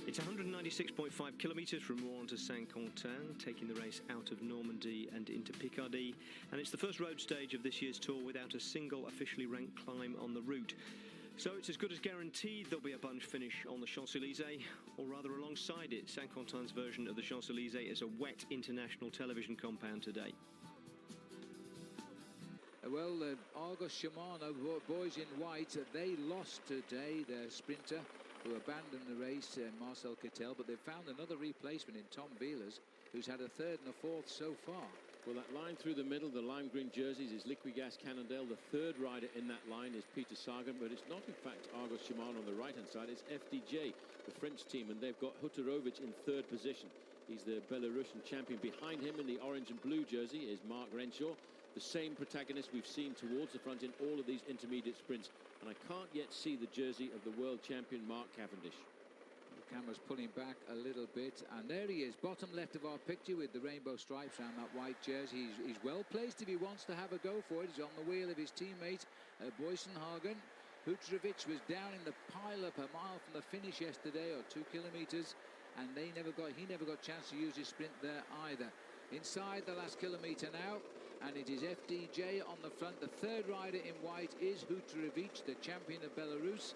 It's 196.5 kilometres from Rouen to Saint-Quentin, taking the race out of Normandy and into Picardy. And it's the first road stage of this year's tour without a single officially ranked climb on the route. So it's as good as guaranteed there'll be a bunch finish on the Champs-Élysées, or rather alongside it. Saint-Quentin's version of the Champs-Élysées is a wet international television compound today. Well, Argos Shimano, boys in white, they lost today, their sprinter, who abandoned the race, Marcel Kittel, but they've found another replacement in Tom Wieler's, who's had a third and a fourth so far. Well, that line through the middle, the lime green jerseys, is Liquigas Cannondale. The third rider in that line is Peter Sagan, but it's not in fact Argos Shimano on the right-hand side. It's FDJ, the French team, and they've got Hutorovich in third position. He's the Belarusian champion. Behind him in the orange and blue jersey is Mark Renshaw, the same protagonist we've seen towards the front in all of these intermediate sprints. And I can't yet see the jersey of the world champion Mark Cavendish. The camera's pulling back a little bit, and there he is, bottom left of our picture with the rainbow stripes around that white jersey. He's well placed if he wants to have a go for it. He's on the wheel of his teammate Boasson Hagen. Hutorovich was down in the pile-up a mile from the finish yesterday, or 2 kilometres, and he never got a chance to use his sprint there either. Inside the last kilometre now, and it is FDJ on the front. The third rider in white is Hutorovich, the champion of Belarus.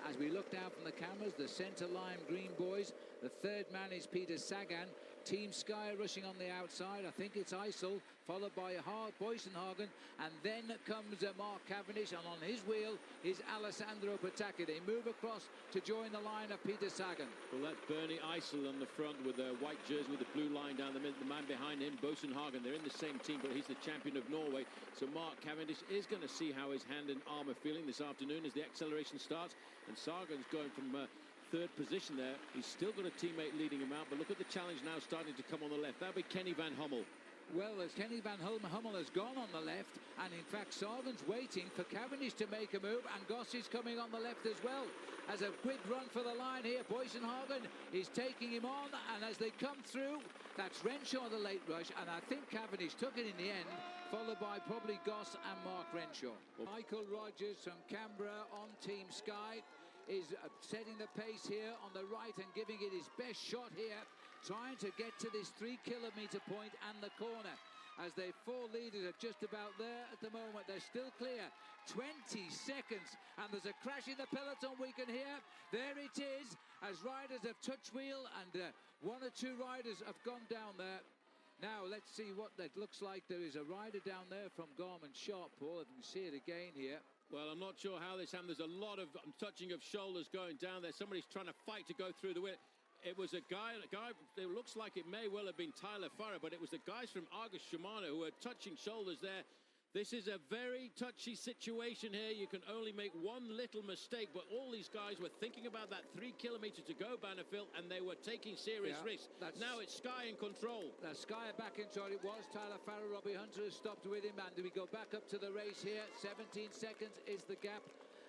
As we look down from the cameras, the centre lime green boys. The third man is Peter Sagan. Team Sky rushing on the outside. I think it's Eisel, followed by Boasson Hagen, and then comes Mark Cavendish, and on his wheel is Alessandro Petacchi. They move across to join the line of Peter Sagan. Well, that's Bernie Eisel on the front with a white jersey with the blue line down the middle. The man behind him, Boasson Hagen. They're in the same team, but he's the champion of Norway. So Mark Cavendish is going to see how his hand and arm are feeling this afternoon as the acceleration starts. And Sagan's going from third position there. He's still got a teammate leading him out, but look at the challenge now starting to come on the left. That'll be Kenny van Hummel. Well, as Kenny van Hummel has gone on the left, and in fact Sagan's waiting for Cavendish to make a move, and Goss is coming on the left as well. As a quick run for the line here, Boasson Hagen is taking him on, and as they come through, that's Renshaw the late rush, and I think Cavendish took it in the end, followed by probably Goss and Mark Renshaw. Michael Rogers from Canberra on Team Sky is setting the pace here on the right and giving it his best shot here, trying to get to this 3 kilometre point and the corner. As their 4 leaders are just about there at the moment, they're still clear. 20 seconds, and there's a crash in the peloton we can hear. There it is, as riders have touched wheel, and 1 or 2 riders have gone down there. Now let's see what that looks like. There is a rider down there from Garmin Sharp, Paul, if you can see it again here. Well, I'm not sure how this happened. There's a lot of touching of shoulders going down there. Somebody's trying to fight to go through the wheel. It was a guy, it looks like it may well have been Tyler Farrer, but it was the guys from Argos Shimano who were touching shoulders there. This is a very touchy situation here. You can only make one little mistake, but all these guys were thinking about that 3 kilometres to go, Bannerfield, and they were taking serious risks. Now it's Sky in control. Sky back in control. It was Tyler Farrer. Robbie Hunter has stopped with him, and we go back up to the race here. 17 seconds is the gap.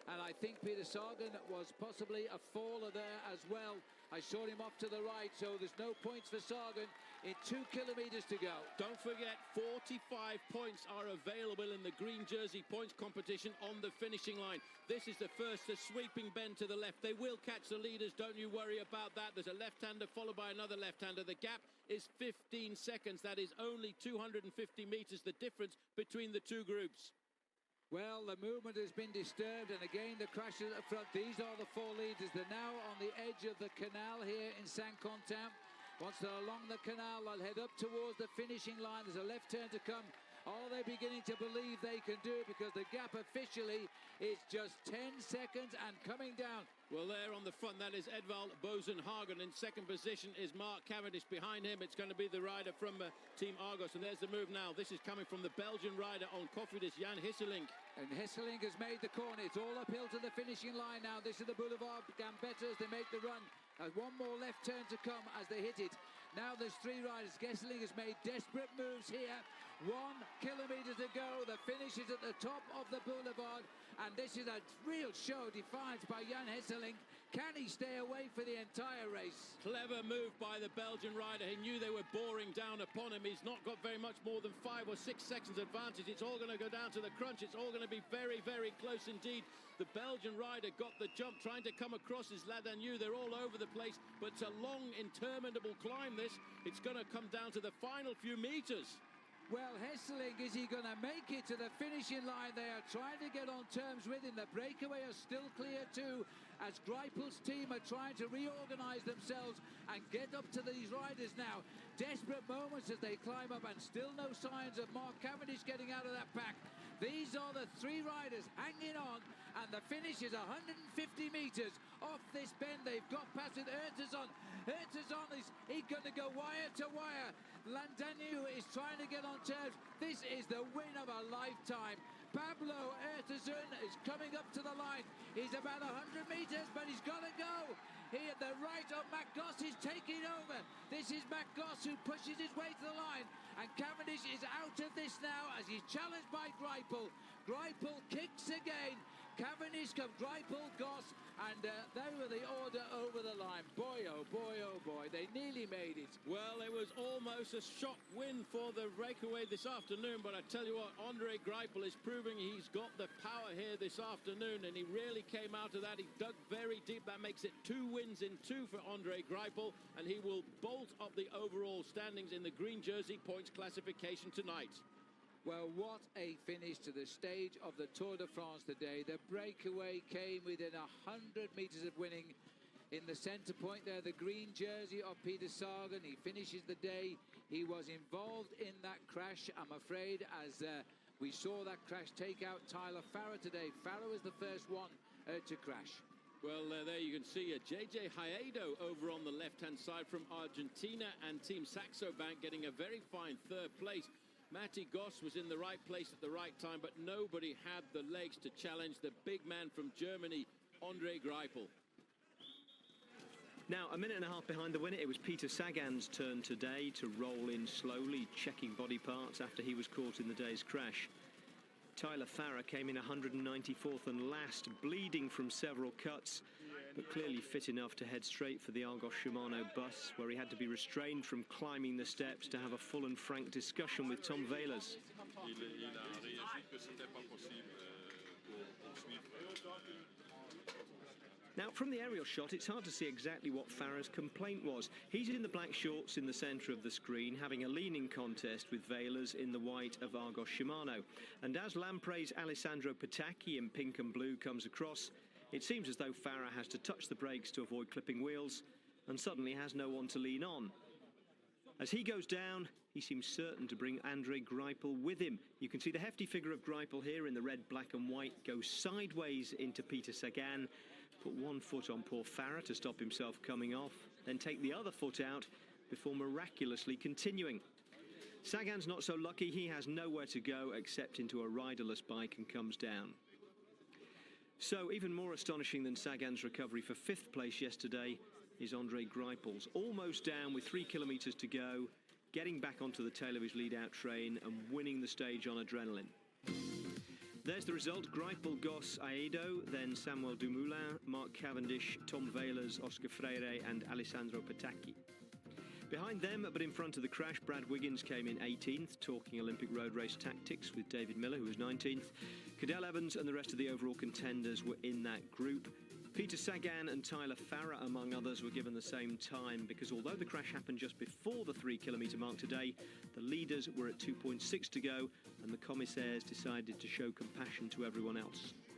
And I think Peter Sagan was possibly a faller there as well. I saw him off to the right, so there's no points for Sagan in 2 kilometres to go. Don't forget, 45 points are available in the green jersey points competition on the finishing line. This is the first, a sweeping bend to the left. They will catch the leaders, don't you worry about that. There's a left-hander followed by another left-hander. The gap is 15 seconds. That is only 250 metres, the difference between the 2 groups. Well, the movement has been disturbed, and again the crash at the front. These are the 4 leaders. They're now on the edge of the canal here in Saint-Quentin. Once they're along the canal, they'll head up towards the finishing line. There's a left turn to come. Are they beginning to believe they can do it? Because the gap officially is just 10 seconds and coming down. Well, there on the front, that is Edvald Boasson Hagen. In second position is Mark Cavendish. Behind him, it's going to be the rider from Team Argos. And there's the move now. This is coming from the Belgian rider on Cofidis, Jan Hesselink. And Hesselink has made the corner. It's all uphill to the finishing line now. This is the Boulevard Gambetta as they make the run. One more left turn to come as they hit it. Now there's 3 riders. Hesselink has made desperate moves here. 1 kilometre to go. The finish is at the top of the boulevard, and this is a real show of defiance by Jan Hesselink. Can he stay away for the entire race? Clever move by the Belgian rider. He knew they were boring down upon him. He's not got very much more than 5 or 6 seconds advantage. It's all going to go down to the crunch. It's all going to be very, very close indeed. The Belgian rider got the jump, trying to come across his Ladagnou. They're all over the place, but it's a long, interminable climb, this. It's going to come down to the final few meters. Well, Hesseling, is he going to make it to the finishing line? They are trying to get on terms with him. The breakaway are still clear too, as Greipel's team are trying to reorganize themselves and get up to these riders now. Desperate moments as they climb up, and still no signs of Mark Cavendish getting out of that pack. These are the 3 riders hanging on, and the finish is 150 meters off this bend. They've got past it. Ertazon is he going to go wire to wire? Ladagnou is trying to get on terms. This is the win of a lifetime. Pablo Ertazon is coming up to the line. He's about 100 meters, but he's got to go. He at the right of Matt Goss is taking over. This is Matt Goss who pushes his way to the line, and Cavendish is out of this now as he's challenged by Greipel. Greipel kicks again. Cavendish comes, Greipel, Goss, and they were the order over the line. Boy, oh boy, oh boy, they nearly made it. Well, it was almost a shock win for the breakaway this afternoon, but I tell you what, Andre Greipel is proving he's got the power here this afternoon, and he really came out of that. He dug very deep. That makes it 2 wins in 2 for Andre Greipel, and he will bolt up the overall standings in the green jersey points classification tonight. Well, what a finish to the stage of the Tour de France today. The breakaway came within 100 meters of winning. In the centre point there, the green jersey of Peter Sagan. He finishes the day. He was involved in that crash, I'm afraid, as we saw that crash take out Tyler Farrar today. Farrar was the first one to crash. Well, there you can see JJ Haedo over on the left-hand side from Argentina, and Team Saxo Bank getting a very fine 3rd place. Matty Goss was in the right place at the right time, but nobody had the legs to challenge the big man from Germany, Andre Greipel. Now, a minute and a half behind the winner, it was Peter Sagan's turn today to roll in slowly, checking body parts after he was caught in the day's crash. Tyler Farrar came in 194th and last, bleeding from several cuts, but clearly fit enough to head straight for the Argos Shimano bus, where he had to be restrained from climbing the steps to have a full and frank discussion with Tom Vehlers. Now, from the aerial shot, it's hard to see exactly what Farrar's complaint was. He's in the black shorts in the centre of the screen, having a leaning contest with Vehlers in the white of Argos Shimano. And as Lampre's Alessandro Patacchi in pink and blue comes across, it seems as though Farrar has to touch the brakes to avoid clipping wheels, and suddenly has no one to lean on. As he goes down, he seems certain to bring Andre Greipel with him. You can see the hefty figure of Greipel here in the red, black and white go sideways into Peter Sagan, put one foot on poor Farrar to stop himself coming off, then take the other foot out before miraculously continuing. Sagan's not so lucky. He has nowhere to go except into a riderless bike and comes down. So even more astonishing than Sagan's recovery for 5th place yesterday is Andre Greipel's, almost down with 3 kilometres to go, getting back onto the tail of his lead-out train and winning the stage on adrenaline. There's the result: Greipel, Goss, Haedo, then Samuel Dumoulin, Mark Cavendish, Tom Vehlers, Oscar Freire and Alessandro Patacchi. Behind them, but in front of the crash, Brad Wiggins came in 18th, talking Olympic road race tactics with David Miller, who was 19th. Cadel Evans and the rest of the overall contenders were in that group. Peter Sagan and Tyler Farrar, among others, were given the same time, because although the crash happened just before the 3 kilometre mark today, the leaders were at 2.6 to go, and the commissaires decided to show compassion to everyone else.